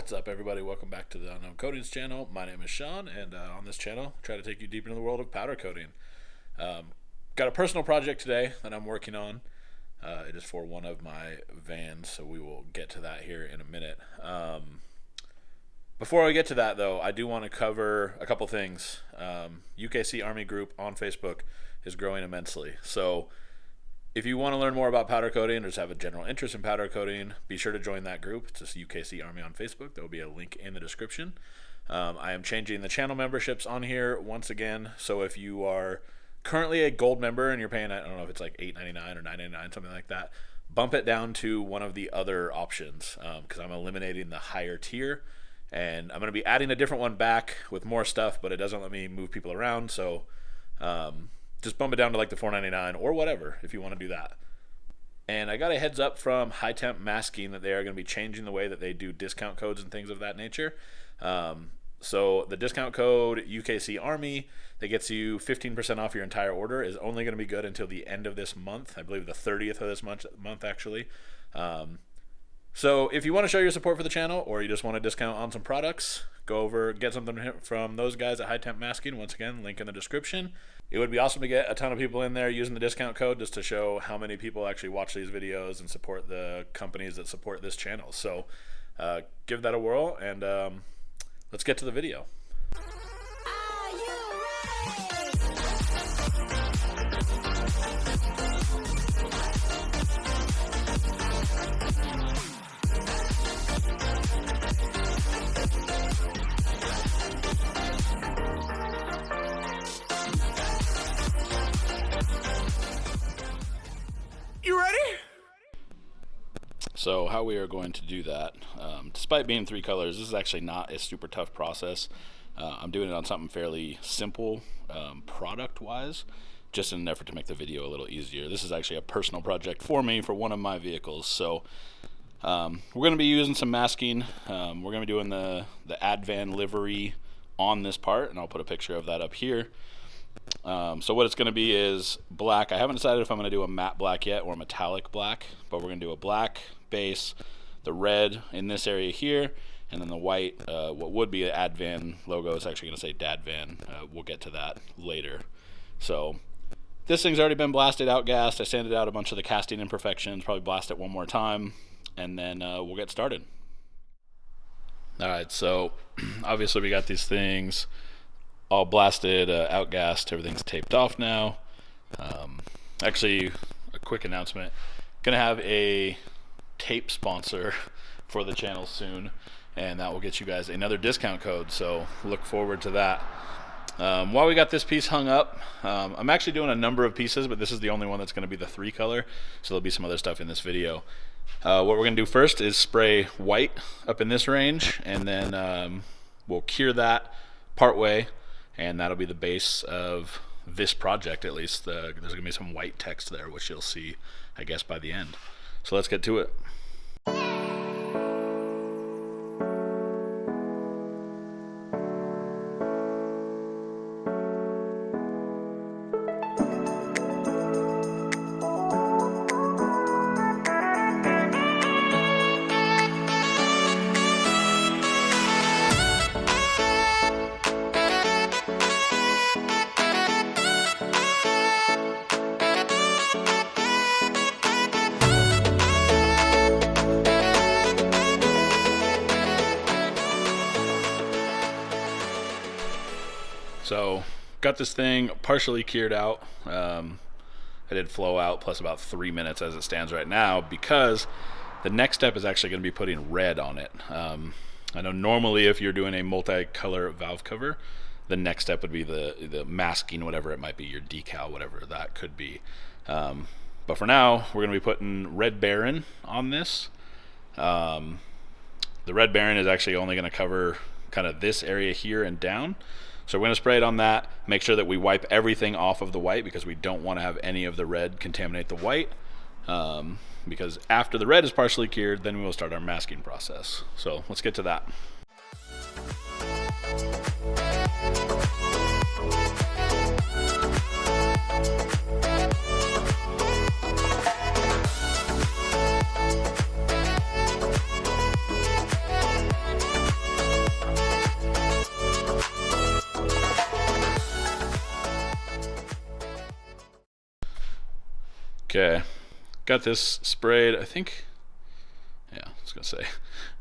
What's up, everybody? Welcome back to the Unknown Coatings channel. My name is Sean, and on this channel, I try to take you deep into the world of powder coating. Got a personal project today that I'm working on. It is for one of my vans, so we will get to that here in a minute. Before I get to that, though, I do want to cover a couple things. UKC Army group on Facebook is growing immensely. So if you want to learn more about powder coating or just have a general interest in powder coating, be sure to join that group. It's just UKC Army on Facebook. There will be a link in the description. I am changing the channel memberships on here once again. So if you are currently a gold member and you're paying, I don't know if it's like $8.99 or $9.99, something like that, bump it down to one of the other options because I'm eliminating the higher tier. And I'm going to be adding a different one back with more stuff, but it doesn't let me move people around. So just bump it down to like the $4.99 or whatever if you want to do that. And I got a heads up from High Temp Masking that they are going to be changing the way that they do discount codes and things of that nature. So the discount code UKC Army that gets you 15% off your entire order is only going to be good until the end of this month. I believe the 30th of this month actually. So if you want to show your support for the channel, or you just want a discount on some products, go over, get something from those guys at High Temp Masking. Once again, link in the description. It would be awesome to get a ton of people in there using the discount code just to show how many people actually watch these videos and support the companies that support this channel. So give that a whirl, and let's get to the video. You ready? So how we are going to do that, despite being three colors, this is actually not a super tough process. I'm doing it on something fairly simple product-wise, just in an effort to make the video a little easier. This is actually a personal project for me for one of my vehicles. So we're going to be using some masking. We're going to be doing the Advan livery on this part, and I'll put a picture of that up here. So what it's going to be is black. I haven't decided if I'm going to do a matte black yet or a metallic black, but we're going to do a black base, the red in this area here, and then the white, what would be an Advan logo is actually going to say Dadvan. We'll get to that later. So this thing's already been blasted, outgassed. I sanded out a bunch of the casting imperfections, probably blast it one more time, and then we'll get started. Alright, so obviously we got these things all blasted, outgassed, everything's taped off now. Actually, a quick announcement, gonna have a tape sponsor for the channel soon, and that will get you guys another discount code, so look forward to that. While we got this piece hung up, I'm actually doing a number of pieces, but this is the only one that's gonna be the three color, so there'll be some other stuff in this video. What we're gonna do first is spray white up in this range, and then we'll cure that part way, and that'll be the base of this project. At least there's gonna be some white text there, which you'll see, I guess, by the end. So let's get to it. So got this thing partially cured out. I did flow out plus about 3 minutes as it stands right now, because the next step is actually going to be putting red on it. I know normally if you're doing a multicolor valve cover, the next step would be the masking, whatever it might be, your decal, whatever that could be. But for now, we're going to be putting Red Baron on this. The Red Baron is actually only going to cover kind of this area here and down. So we're going to spray it on that, make sure that we wipe everything off of the white, because we don't want to have any of the red contaminate the white. Because after the red is partially cured, then we will start our masking process. So let's get to that. Okay, got this sprayed, I think, yeah, I was going to say,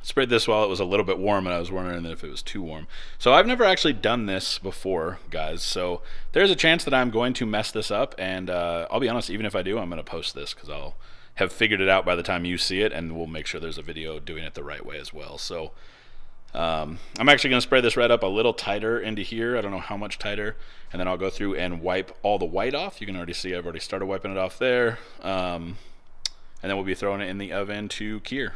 sprayed this while it was a little bit warm, and I was wondering if it was too warm. So I've never actually done this before, guys. So there's a chance that I'm going to mess this up, and I'll be honest, even if I do, I'm going to post this because I'll have figured it out by the time you see it, and we'll make sure there's a video doing it the right way as well. So I'm actually going to spray this red up a little tighter into here. I don't know how much tighter, and then I'll go through and wipe all the white off. You can already see I've already started wiping it off there, and then we'll be throwing it in the oven to cure.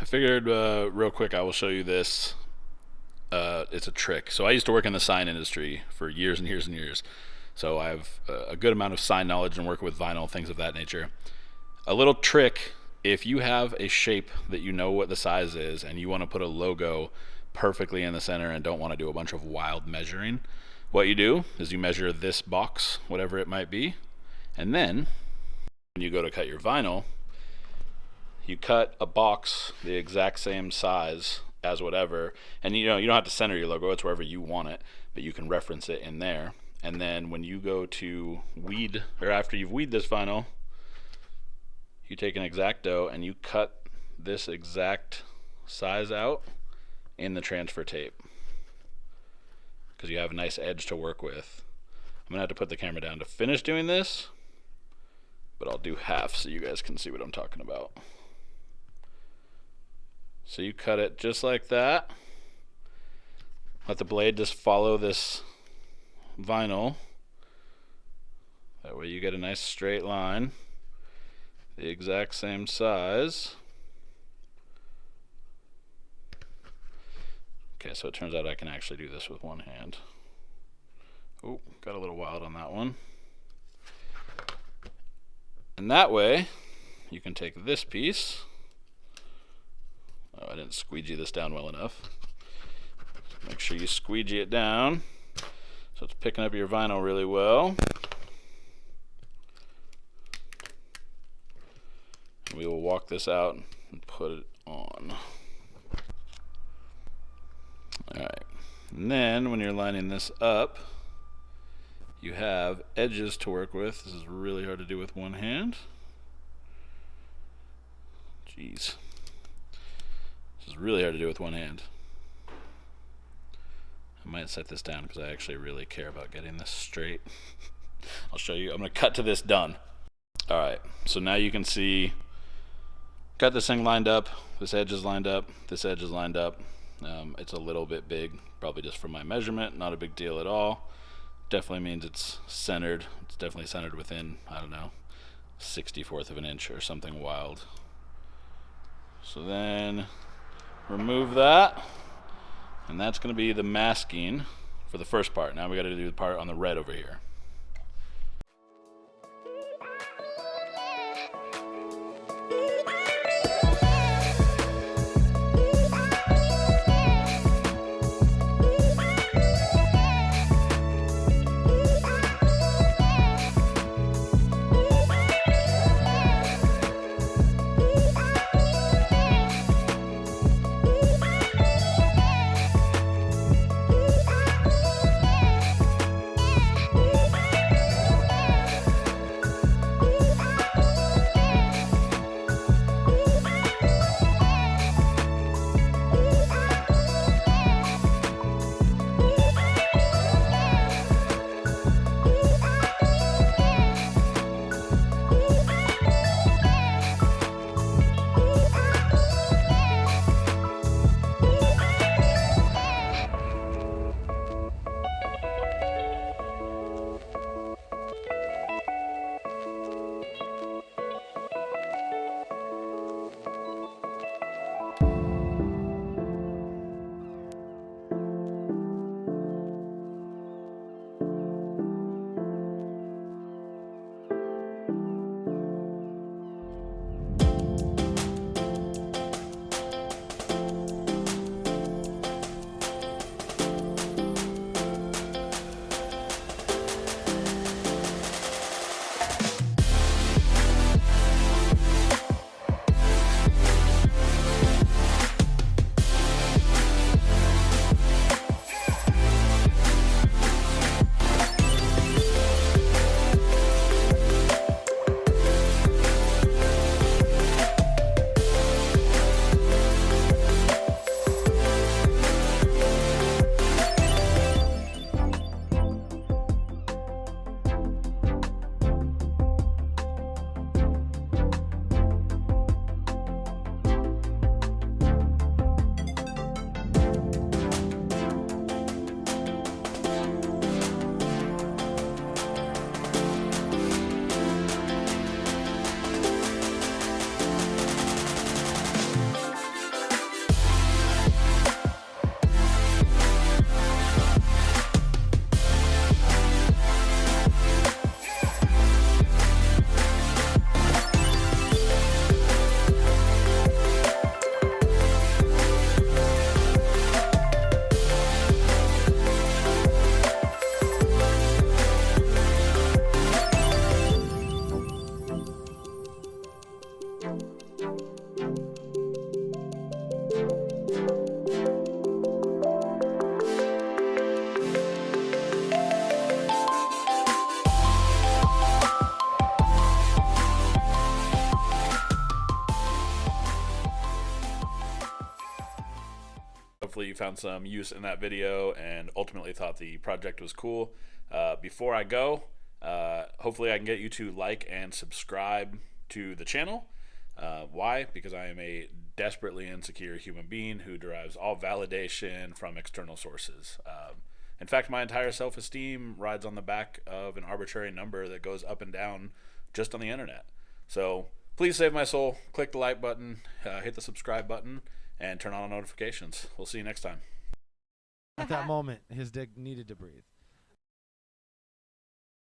I figured real quick I will show you this. It's a trick. So I used to work in the sign industry for years and years and years. So I have a good amount of sign knowledge and work with vinyl, things of that nature. A little trick, if you have a shape that you know what the size is and you want to put a logo perfectly in the center and don't want to do a bunch of wild measuring, what you do is you measure this box, whatever it might be, and then when you go to cut your vinyl, you cut a box the exact same size as whatever, and you don't have to center your logo, it's wherever you want it, but you can reference it in there. And then when you go to weed, or after you've weeded this vinyl, you take an X-Acto and you cut this exact size out in the transfer tape, because you have a nice edge to work with. I'm gonna have to put the camera down to finish doing this, but I'll do half so you guys can see what I'm talking about. So you cut it just like that. Let the blade just follow this vinyl. That way you get a nice straight line, the exact same size. Okay, so it turns out I can actually do this with one hand. Oh, got a little wild on that one. And that way, you can take this piece. Oh, I didn't squeegee this down well enough. Make sure you squeegee it down so it's picking up your vinyl really well. And we will walk this out and put it on. Alright, and then when you're lining this up, you have edges to work with. This is really hard to do with one hand. Jeez. This is really hard to do with one hand. I might set this down because I actually really care about getting this straight. I'll show you. I'm going to cut to this done. Alright, so now you can see, got this thing lined up, this edge is lined up, this edge is lined up. It's a little bit big, probably just from my measurement, not a big deal at all. Definitely means it's centered. It's definitely centered within, I don't know, 1/64 of an inch or something wild. So then remove that, and that's going to be the masking for the first part. Now we got to do the part on the red over here. hopefully you found some use in that video and ultimately thought the project was cool. Before I go, hopefully I can get you to like and subscribe to the channel. Why? Because I am a desperately insecure human being who derives all validation from external sources. In fact, my entire self-esteem rides on the back of an arbitrary number that goes up and down just on the internet. So please save my soul. Click the like button, hit the subscribe button, and turn on notifications. We'll see you next time. At that moment, his dick needed to breathe.